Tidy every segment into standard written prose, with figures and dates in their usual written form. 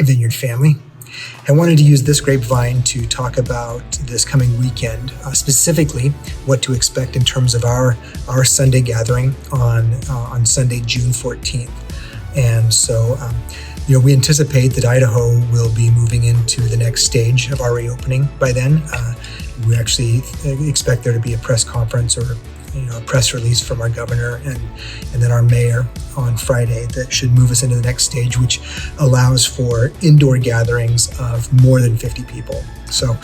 Vineyard family. I wanted to use this Grapevine to talk about this coming weekend, specifically what to expect in terms of our Sunday gathering on Sunday, June 14th. And so, we anticipate that Idaho will be moving into the next stage of our reopening by then. We actually expect there to be a press conference or a press release from our governor and then our mayor on Friday that should move us into the next stage, which allows for indoor gatherings of more than 50 people. So,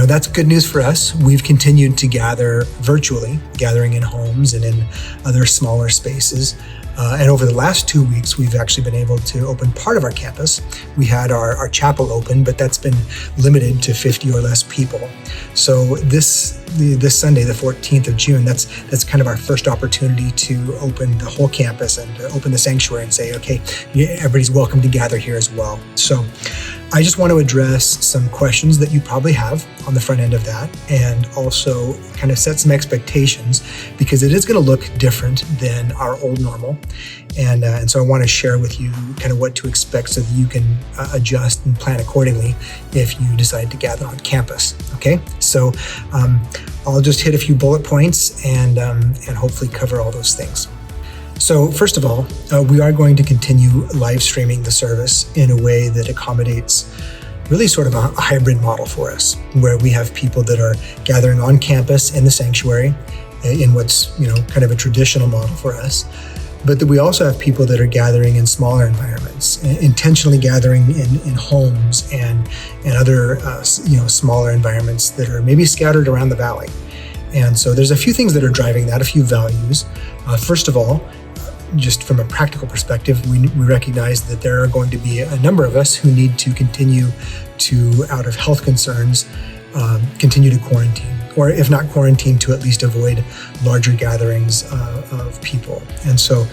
that's good news for us. We've continued to gather virtually, gathering in homes and in other smaller spaces. And over the last 2 weeks, we've actually been able to open part of our campus. We had our chapel open, but that's been limited to 50 or less people. So this Sunday, the 14th of June, that's kind of our first opportunity to open the whole campus and to open the sanctuary and say, okay, everybody's welcome to gather here as well. So I just want to address some questions that you probably have on the front end of that, and also kind of set some expectations, because it is going to look different than our old normal. And so I want to share with you kind of what to expect so that you can adjust and plan accordingly if you decide to gather on campus. Okay, so I'll just hit a few bullet points and hopefully cover all those things. So first of all, we are going to continue live streaming the service in a way that accommodates really sort of a hybrid model for us, where we have people that are gathering on campus in the sanctuary in what's kind of a traditional model for us, but that we also have people that are gathering in smaller environments, intentionally gathering in homes and other smaller environments that are maybe scattered around the valley. And so there's a few things that are driving that, a few values. First of all, just from a practical perspective, we recognize that there are going to be a number of us who need to continue to, out of health concerns, continue to quarantine, or if not quarantine, to at least avoid larger gatherings of people. And so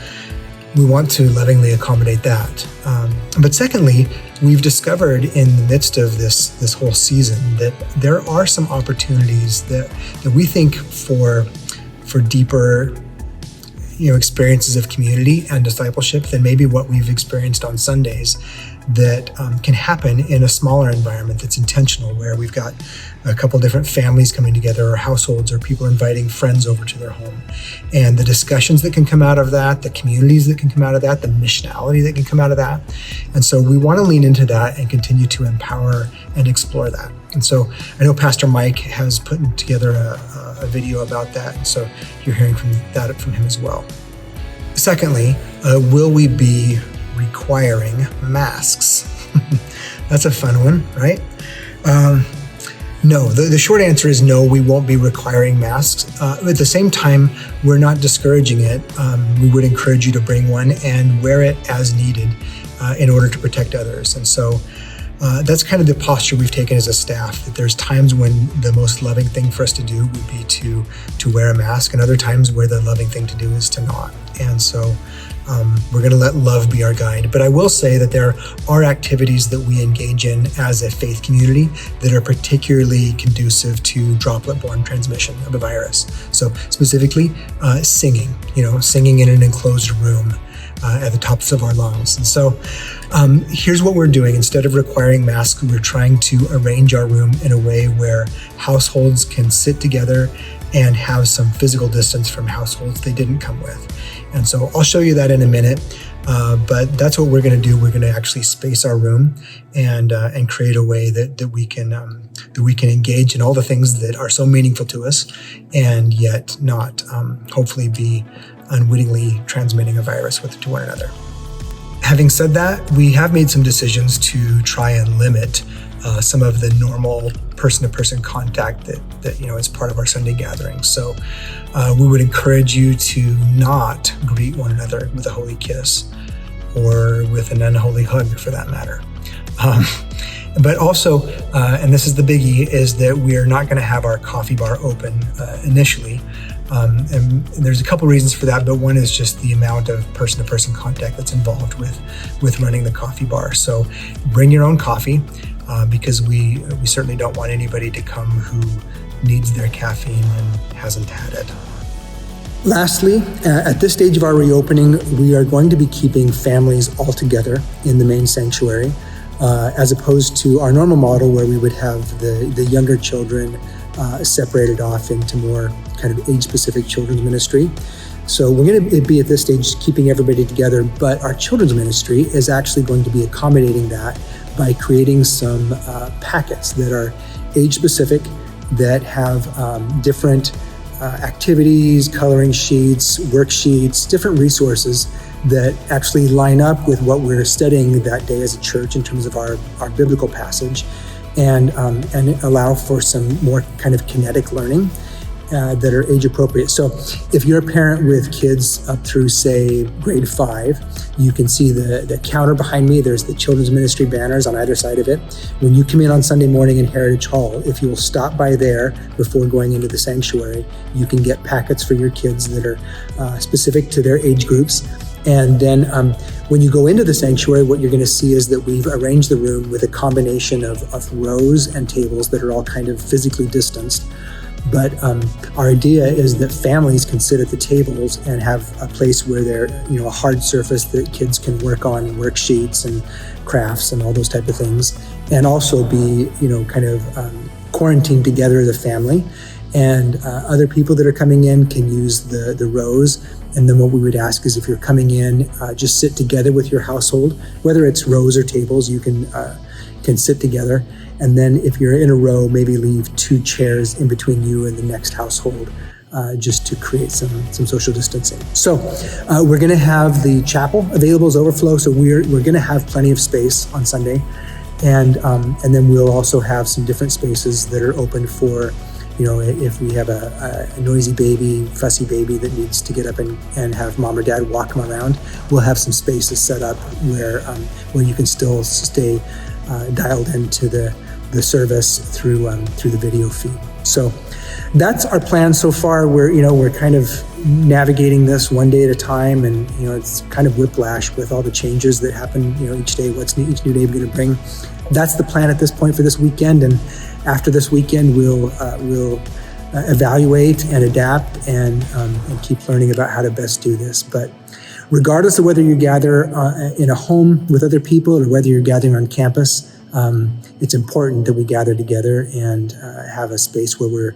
we want to lovingly accommodate that. But secondly, we've discovered in the midst of this whole season that there are some opportunities that we think for deeper experiences of community and discipleship than maybe what we've experienced on Sundays, that can happen in a smaller environment that's intentional, where we've got a couple different families coming together, or households, or people inviting friends over to their home. And the discussions that can come out of that, the communities that can come out of that, the missionality that can come out of that. And so we want to lean into that and continue to empower and explore that. And so I know Pastor Mike has put together a video about that, and so you're hearing from him as well. Secondly, will we be requiring masks? That's a fun one, right? No, the short answer is no, we won't be requiring masks. At the same time, we're not discouraging it. We would encourage you to bring one and wear it as needed in order to protect others. And so that's kind of the posture we've taken as a staff, that there's times when the most loving thing for us to do would be to wear a mask, and other times where the loving thing to do is to not. And so we're going to let love be our guide. But I will say that there are activities that we engage in as a faith community that are particularly conducive to droplet-borne transmission of the virus. So specifically, singing in an enclosed room at the tops of our lungs. And so here's what we're doing. Instead of requiring masks, we're trying to arrange our room in a way where households can sit together and have some physical distance from households they didn't come with. And so I'll show you that in a minute, but that's what we're going to do. We're going to actually space our room and create a way that we can engage in all the things that are so meaningful to us, and yet not hopefully be unwittingly transmitting a virus to one another. Having said that, we have made some decisions to try and limit some of the normal person-to-person contact that is part of our Sunday gathering. So we would encourage you to not greet one another with a holy kiss, or with an unholy hug for that matter. But also, and this is the biggie, is that we are not going to have our coffee bar open initially. And there's a couple reasons for that, but one is just the amount of person-to-person contact that's involved with running the coffee bar. So bring your own coffee, because we certainly don't want anybody to come who needs their caffeine and hasn't had it. Lastly, at this stage of our reopening, we are going to be keeping families all together in the main sanctuary. as opposed to our normal model where we would have the younger children separated off into more kind of age-specific children's ministry. So we're going to be at this stage keeping everybody together, but our children's ministry is actually going to be accommodating that by creating some packets that are age-specific, that have different activities, coloring sheets, worksheets, different resources that actually line up with what we're studying that day as a church in terms of our biblical passage, and allow for some more kind of kinetic learning that are age appropriate. So if you're a parent with kids up through, say, grade 5, you can see the counter behind me. There's the children's ministry banners on either side of it. When you come in on Sunday morning in Heritage Hall, if you will stop by there before going into the sanctuary, you can get packets for your kids that are specific to their age groups. And then when you go into the sanctuary, what you're going to see is that we've arranged the room with a combination of rows and tables that are all kind of physically distanced. But our idea is that families can sit at the tables and have a place where they're, a hard surface that kids can work on, worksheets and crafts and all those type of things, and also be, kind of quarantined together as a family. And other people that are coming in can use the rows. And then what we would ask is if you're coming in, just sit together with your household, whether it's rows or tables, you can sit together. And then if you're in a row, maybe leave 2 chairs in between you and the next household, just to create some social distancing. So we're going to have the chapel available as overflow. So we're going to have plenty of space on Sunday. And then we'll also have some different spaces that are open for, if we have a noisy baby, fussy baby that needs to get up and have mom or dad walk them around, we'll have some spaces set up where you can still stay dialed into the service through the video feed. So that's our plan so far. We're kind of navigating this one day at a time, and it's kind of whiplash with all the changes that happen. Each day, what's each new day going to bring. That's the plan at this point for this weekend, and after this weekend, we'll evaluate and adapt and keep learning about how to best do this. But regardless of whether you gather in a home with other people or whether you're gathering on campus, it's important that we gather together and have a space where we're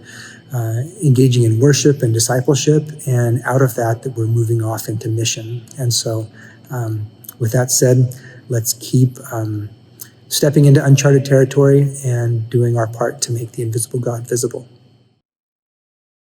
engaging in worship and discipleship, and out of that we're moving off into mission. And so with that said, let's keep stepping into uncharted territory and doing our part to make the invisible God visible.